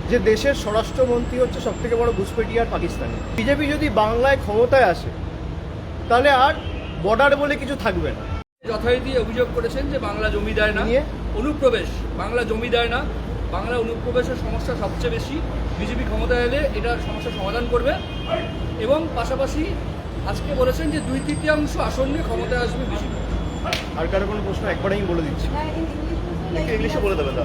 যে দেশের স্বরাষ্ট্রমন্ত্রী হচ্ছে সবথেকে বড় ঘুষপেটিয়া আর পাকিস্তানি। বিজেপি যদি বাংলায় ক্ষমতায় আসে তাহলে আর বর্ডার বলে কিছু থাকবে না। যথারীতি অভিযোগ করেছেন যে বাংলা জমি দেয় না, অনুপ্রবেশ, বাংলা জমি দেয় না, বাংলা অনুপ্রবেশের সমস্যা সবচেয়ে বেশি। বিজেপি ক্ষমতায় এলে এটার সমস্যার সমাধান করবে এবং পাশাপাশি আজকে বলেছেন যে 2/3 আসন নিয়ে ক্ষমতায় আসবে বিজেপি। আর কারো কোনো প্রশ্ন একবার আমি বলে দিচ্ছি, ইংলিশে বলে দেবেন।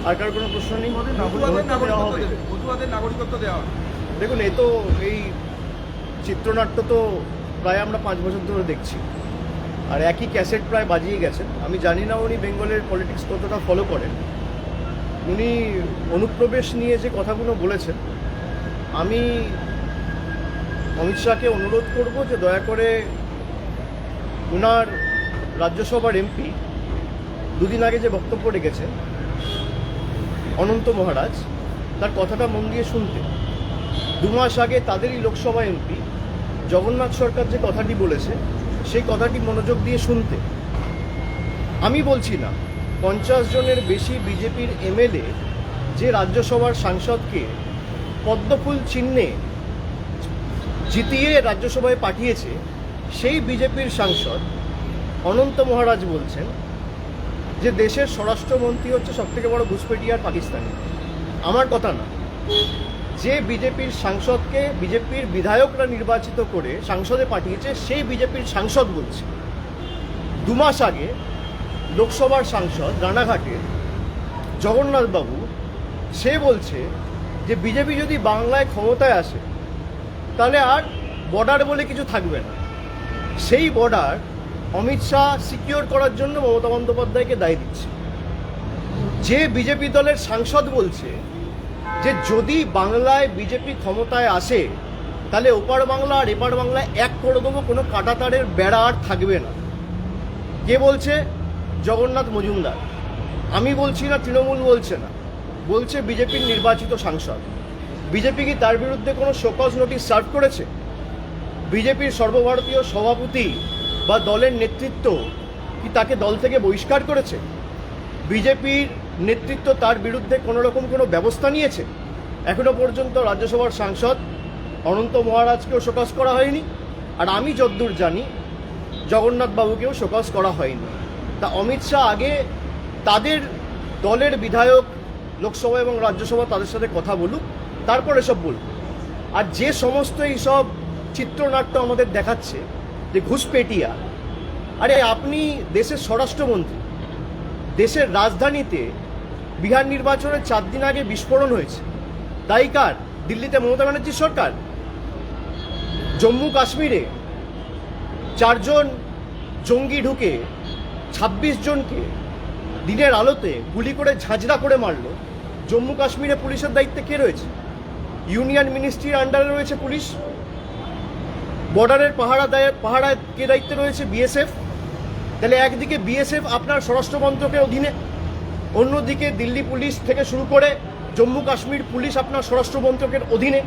আর কারো কোনো প্রশ্ন নেই। নাগরিকত্ব দেওয়া। দেখুন, এই চিত্রনাট্য তো প্রায় আমরা 5 বছর ধরে দেখছি, আর একই ক্যাসেট প্রায় বাজিয়ে গেছেন। আমি জানি না উনি বেঙ্গলের পলিটিক্স কতটা ফলো করেন। উনি অনুপ্রবেশ নিয়ে যে কথাগুলো বলেছেন, আমি অমিত শাহকে অনুরোধ করব যে দয়া করে উনার রাজ্যসভার এমপি দুদিন আগে যে বক্তব্য রেখেছেন অনন্ত মহারাজ, তার কথাটা মন দিয়ে শুনতে। 2 মাস আগে তাদেরই লোকসভা এমপি জগন্নাথ সরকার যে কথাটি বলেছে সেই কথাটি মনোযোগ দিয়ে শুনতে। আমি বলছি না 50 জনের বেশি বিজেপির এমএলএ যে রাজ্যসভার সাংসদকে পদ্মফুল চিহ্নে জিতিয়ে রাজ্যসভায় পাঠিয়েছে, সেই বিজেপির সাংসদ অনন্ত মহারাজ বলছেন যে দেশের স্বরাষ্ট্রমন্ত্রী হচ্ছে সবথেকে বড় ঘুষপেটিয়া আর পাকিস্তানি। আমার কথা না, যে বিজেপির সাংসদকে বিজেপির বিধায়করা নির্বাচিত করে সংসদে পাঠিয়েছে সেই বিজেপির সাংসদ বলছে। 2 মাস আগে লোকসভার সাংসদ রানাঘাটের জগন্নাথবাবু সে বলছে যে বিজেপি যদি বাংলায় ক্ষমতায় আসে তাহলে আর বর্ডার বলে কিছু থাকবে না। সেই বর্ডার অমিত শাহ সিকিউর করার জন্য মমতা বন্দ্যোপাধ্যায়কে দায় দিচ্ছে। যে বিজেপি দলের সাংসদ বলছে যে যদি বাংলায় বিজেপি ক্ষমতায় আসে তাহলে ওপার বাংলা আর এপার বাংলায় এক করে দেবো, কোনো কাঁটাতারের বেড়া আর থাকবে না। কে বলছে? জগন্নাথ মজুমদার। আমি বলছি না, তৃণমূল বলছে না, বলছে বিজেপির নির্বাচিত সাংসদ। বিজেপি কি তার বিরুদ্ধে কোনো শোকজ নোটিশ সার্ভ করেছে? বিজেপির সর্বভারতীয় সভাপতি বা দলের নেতৃত্ব কি তাকে দল থেকে বহিষ্কার করেছে? বিজেপির নেতৃত্ব তার বিরুদ্ধে কোনো রকম কোনো ব্যবস্থা নিয়েছে? এখনো পর্যন্ত রাজ্যসভার সাংসদ অনন্ত মহারাজকেও শোকজ করা হয়নি, আর আমি যতদূর জানি জগন্নাথবাবুকেও শোকজ করা হয়নি। তা অমিত শাহ আগে তাদের দলের বিধায়ক লোকসভা এবং রাজ্যসভা তাদের সাথে কথা বলুক, তারপর এসব বলুক। আর যে সমস্ত এইসব চিত্রনাট্য আমাদের দেখাচ্ছে যে ঘুষপেটিয়া, আরে আপনি দেশের স্বরাষ্ট্রমন্ত্রী, দেশের রাজধানীতে বিহার নির্বাচনের 4 দিন আগে বিস্ফোরণ হয়েছে, দায়ী কার? দিল্লিতে মমতা ব্যানার্জির সরকার। জম্মু কাশ্মীরে 4 জন জঙ্গি ঢুকে 26 জনকে দিনের আলোতে গুলি করে ঝাঁঝরা করে মারল। জম্মু কাশ্মীরে পুলিশের দায়িত্বে কে রয়েছে? ইউনিয়ন মিনিস্ট্রির আন্ডারে রয়েছে পুলিশ। বর্ডারের পাহারায় কে দায়িত্বে রয়েছে? বিএসএফ। তাহলে একদিকে বিএসএফ আপনার স্বরাষ্ট্র মন্ত্রকের অধীনে, অন্যদিকে দিল্লি পুলিশ থেকে শুরু করে জম্মু কাশ্মীর পুলিশ আপনার স্বরাষ্ট্র মন্ত্রকের অধীনে।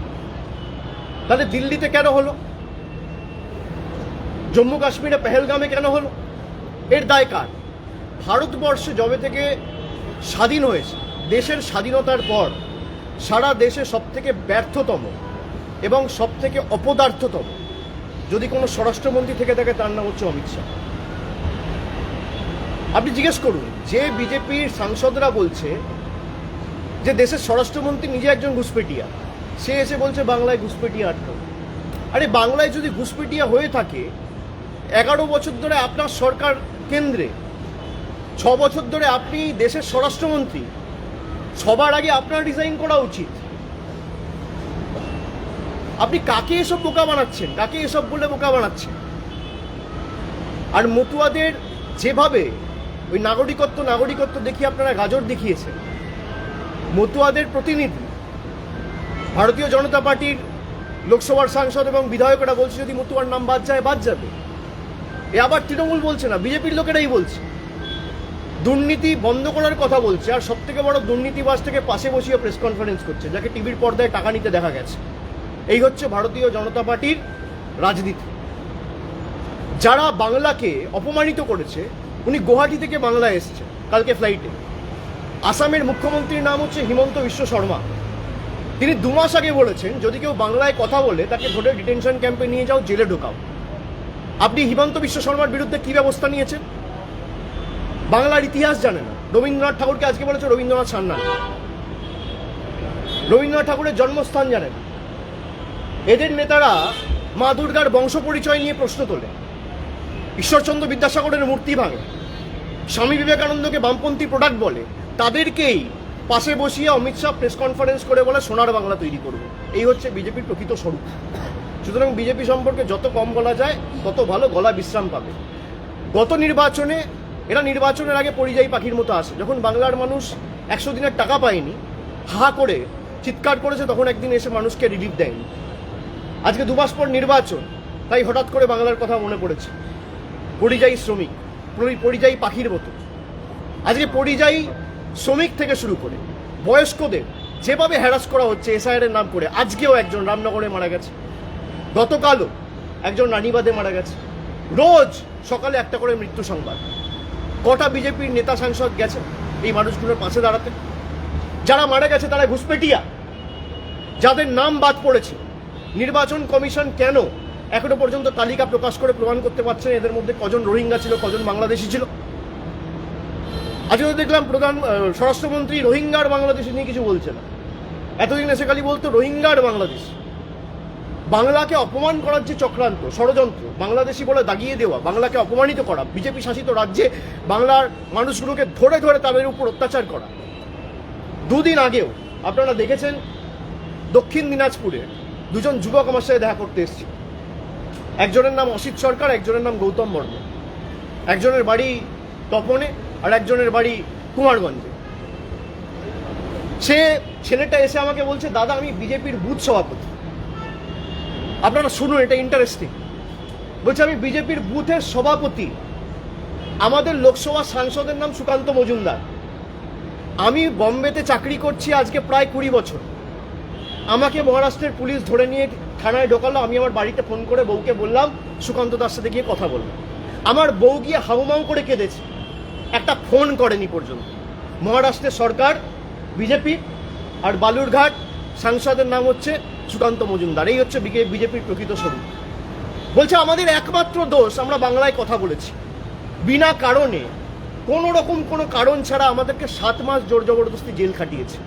তাহলে দিল্লিতে কেন হলো? জম্মু কাশ্মীরে পেহেলগামে কেন হলো? এর দায় কার? ভারতবর্ষ যবে থেকে স্বাধীন হয়েছে, দেশের স্বাধীনতার পর সারা দেশে সবথেকে ব্যর্থতম এবং সবথেকে অপদার্থতম যদি কোনো স্বরাষ্ট্রমন্ত্রী থেকে থাকে তার নাম হচ্ছে অমিত শাহ। আপনি জিজ্ঞেস করুন, যে বিজেপির সাংসদরা বলছে যে দেশের স্বরাষ্ট্রমন্ত্রী নিজে একজন ঘুষপেটিয়া, সে এসে বলছে বাংলায় ঘুষপেটিয়া আটকাও। আরে বাংলায় যদি ঘুষপেটিয়া হয়ে থাকে, 11 বছর ধরে আপনার সরকার কেন্দ্রে, 6 বছর ধরে আপনি দেশের স্বরাষ্ট্রমন্ত্রী, সবার আগে আপনার রিজাইন করা উচিত। আপনি কাকে এসব বোকা বানাচ্ছেন? কাকে এসব বলে বোকা বানাচ্ছেন? আর মতুয়াদের যেভাবে ওই নাগরিকত্ব দেখিয়ে আপনারা গাজর দেখিয়েছেন, মতুয়াদের প্রতিনিধি ভারতীয় জনতা পার্টির লোকসভার সাংসদ এবং বিধায়করা বলছে যদি মতুয়ার নাম বাদ যায়, বাদ যাবে। এ আবার তৃণমূল বলছে না, বিজেপির লোকেরাই বলছে। দুর্নীতি বন্ধ করার কথা বলছে, আর সব থেকে বড় দুর্নীতিবাজ থেকে পাশে বসিয়ে প্রেস কনফারেন্স করছে, যাকে টিভির পর্দায় টাকা নিতে দেখা গেছে। এই হচ্ছে ভারতীয় জনতা পার্টির রাজনীতি। যারা বাংলাকে অপমানিত করেছে উনি গুয়াহাটি থেকে বাংলায় এসছে কালকে ফ্লাইটে। আসামের মুখ্যমন্ত্রীর নাম হচ্ছে হিমন্ত বিশ্ব শর্মা। তিনি 2 মাস আগে বলেছেন যদি কেউ বাংলায় কথা বলে তাকে ধরে ডিটেনশন ক্যাম্পে নিয়ে যাও, জেলে ঢোকাও। আপনি হিমন্ত বিশ্ব শর্মার বিরুদ্ধে কি ব্যবস্থা নিয়েছেন? বাংলার ইতিহাস জানে না। রবীন্দ্রনাথ ঠাকুরকে আজকে বলেছে রবীন্দ্রনাথ সান্যাল। রবীন্দ্রনাথ ঠাকুরের জন্মস্থান জানে না। এদের নেতারা মা দুর্গার বংশ পরিচয় নিয়ে প্রশ্ন তোলে, ঈশ্বরচন্দ্র বিদ্যাসাগরের মূর্তি ভাঙে, স্বামী বিবেকানন্দকে বামপন্থী প্রোডাক্ট বলে। তাদেরকেই পাশে বসিয়ে অমিত শাহ প্রেস কনফারেন্স করে বলে সোনার বাংলা তৈরি করব। এই হচ্ছে বিজেপির প্রকৃত স্বরূপ। সুতরাং বিজেপি সম্পর্কে যত কম বলা যায় তত ভালো, গলা বিশ্রাম পাবে। গত নির্বাচনে এরা নির্বাচনের আগে পরিযায়ী পাখির মতো আসে। যখন বাংলার মানুষ 100 দিনের টাকা পায়নি, হা করে চিৎকার করেছে, তখন একদিন এসে মানুষকে রিলিফ দেয়নি। আজকে 2 মাস পর নির্বাচন, তাই হঠাৎ করে বাংলার কথা মনে পড়েছে। পরিযায়ী শ্রমিক, পরিযায়ী পাখির মতো। আজকে পরিযায়ী শ্রমিক থেকে শুরু করে বয়স্কদের যেভাবে হ্যারাস করা হচ্ছে এসআইআর নাম করে, আজকেও একজন রামনগরে মারা গেছে, গতকালও একজন রানীবাদে মারা গেছে। রোজ সকালে একটা করে মৃত্যু সংবাদ। কটা বিজেপির নেতা সাংসদ গেছে এই মানুষগুলোর পাশে দাঁড়াতে? যারা মারা গেছে তারা ঘুষপেটিয়া, যাদের নাম বাদ পড়েছে। নির্বাচন কমিশন কেন এখনো পর্যন্ত তালিকা প্রকাশ করে প্রমাণ করতে পারছেন এদের মধ্যে কজন রোহিঙ্গা ছিল, কজন বাংলাদেশি ছিল? আজকে দেখলাম স্বরাষ্ট্রমন্ত্রী রোহিঙ্গার বাংলাদেশি নিয়ে কিছু বলছে না। এতদিন এসে খালি বলতো রোহিঙ্গার বাংলাদেশ। বাংলাকে অপমান করার যে চক্রান্ত, ষড়যন্ত্র, বাংলাদেশি বলে দাগিয়ে দেওয়া, বাংলাকে অপমানিত করা, বিজেপি শাসিত রাজ্যে বাংলার মানুষগুলোকে ধরে ধরে তাদের উপর অত্যাচার করা। 2 দিন আগেও আপনারা দেখেছেন দক্ষিণ দিনাজপুরে 2 জন যুবক আমার সাথে দেখা করতে এসেছে। একজনের নাম অসিত সরকার, একজনের নাম গৌতম বর্মন। একজনের বাড়ি তপনে আর একজনের বাড়ি কুমারগঞ্জে। সে ছেলেটা এসে আমাকে বলছে, দাদা আমি বিজেপির বুথ সভাপতি। আপনারা শুনুন, এটা ইন্টারেস্টিং। বলছে আমি বিজেপির বুথের সভাপতি, আমাদের লোকসভা সাংসদের নাম সুকান্ত মজুমদার। আমি বম্বেতে চাকরি করছি আজকে প্রায় 20 বছর। আমাকে মহারাষ্ট্রের পুলিশ ধরে নিয়ে থানায় ঢোকালো। আমি আমার বাড়িতে ফোন করে বউকে বললাম সুকান্ত দার সাথে গিয়ে কথা বলবো। আমার বউ গিয়ে হাউমাউ করে কেঁদেছে, একটা ফোন করেনি পর্যন্ত। মহারাষ্ট্রের সরকার বিজেপি, আর বালুরঘাট সাংসদের নাম হচ্ছে সুকান্ত মজুমদার। এই হচ্ছে বিজেপির প্রকৃত স্বরূপ। বলছে আমাদের একমাত্র দোষ আমরা বাংলায় কথা বলেছি, বিনা কারণে কোনো রকম কোনো কারণ ছাড়া আমাদেরকে 7 মাস জোর জবরদস্তি জেল খাটিয়েছে।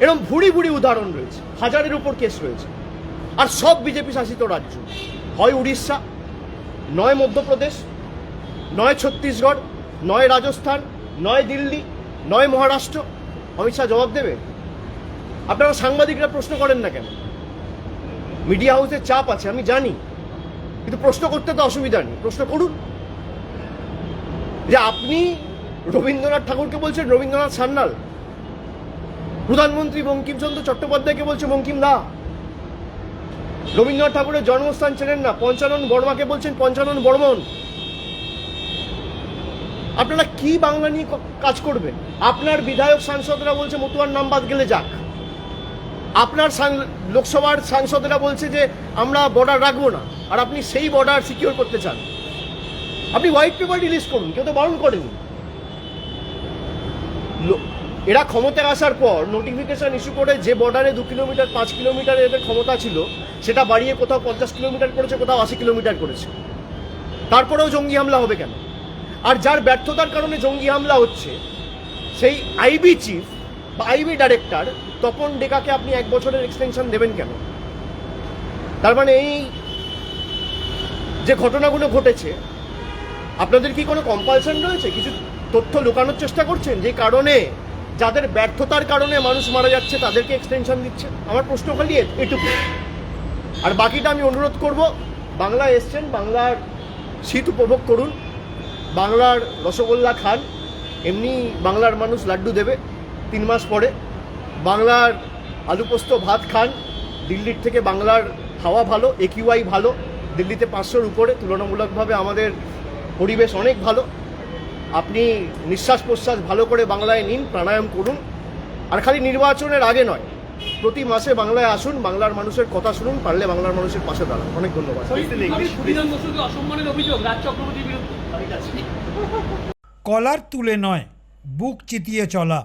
এরকম ভুড়ি ভুড়ি উদাহরণ রয়েছে, 1000-এর উপর কেস রয়েছে। আর সব বিজেপি শাসিত রাজ্য, হয় উড়িষ্যা, নয় মধ্যপ্রদেশ, নয় ছত্তিশগড়, নয় রাজস্থান, নয় দিল্লি, নয় মহারাষ্ট্র। অমিত শাহ জবাব দেবে? আপনারা সাংবাদিকরা প্রশ্ন করেন না কেন? মিডিয়া হাউসের চাপ আছে আমি জানি, কিন্তু প্রশ্ন করতে তো অসুবিধা নেই, প্রশ্ন করুন। যে আপনি রবীন্দ্রনাথ ঠাকুরকে বলছেন রবীন্দ্রনাথ সান্যাল, প্রধানমন্ত্রী বঙ্কিমচন্দ্র চট্টোপাধ্যায়কে বলছে বঙ্কিম দা, রবীন্দ্রনাথ ঠাকুরের জন্মস্থান চেনেন না, পঞ্চানন বর্মাকে বলছেন পঞ্চানন বর্মন। আপনারা কি বাংলা নিয়ে কাজ করবেন? আপনার বিধায়ক সাংসদরা বলছে মতুয়ার নাম বাদ গেলে যাক। আপনার লোকসভার সাংসদরা বলছে যে আমরা বর্ডার রাখবো না, আর আপনি সেই বর্ডার সিকিউর করতে চান। আপনি হোয়াইট পেপার রিলিজ করুন, কেউ তো বারণ করেনি। এরা ক্ষমতায় আসার পর নোটিফিকেশন ইস্যু করে যে বর্ডারে 2 কিলোমিটার 5 কিলোমিটার এদের ক্ষমতা ছিল সেটা বাড়িয়ে কোথাও 50 কিলোমিটার করেছে, কোথাও 80 কিলোমিটার করেছে। তারপরেও জঙ্গি হামলা হবে কেন? আর যার ব্যর্থতার কারণে জঙ্গি হামলা হচ্ছে সেই আইবি চিফ বা আইবি ডাইরেক্টর তপন ডেকাকে আপনি 1 বছরের এক্সটেনশন দেবেন কেন? তার মানে এই যে ঘটনাগুলো ঘটেছে, আপনাদের কি কোনো কম্পালশন রয়েছে? কিছু তথ্য লুকানোর চেষ্টা করছেন যে কারণে, যাদের ব্যর্থতার কারণে মানুষ মারা যাচ্ছে তাদেরকে এক্সটেনশন দিচ্ছে? আমার প্রশ্ন খালি এটুকু। আর বাকিটা আমি অনুরোধ করব, বাংলায় এসছেন, বাংলার শীত উপভোগ করুন, বাংলার রসগোল্লা খান। এমনি বাংলার মানুষ লাড্ডু দেবে 3 মাস পরে। বাংলার আলু পোস্ত ভাত খান। দিল্লির থেকে বাংলার হাওয়া ভালো, একিউআই ভালো। দিল্লিতে 500-র উপরে, তুলনামূলকভাবে আমাদের পরিবেশ অনেক ভালো। আপনি নিঃশ্বাস প্রশ্বাস ভালো করে বাংলায় নিন, প্রাণায়াম করুন। আর খালি নির্বাচনের আগে নয়, প্রতি মাসে বাংলায় আসুন, বাংলার মানুষের কথা শুনুন, পারলে বাংলার মানুষের পাশে দাঁড়ান। অনেক ধন্যবাদ। অসম্মানের অভিযোগ রাজ চক্রবর্তীর বিরুদ্ধে। কলার তুলে নয়, বুক চিতিয়ে চলা।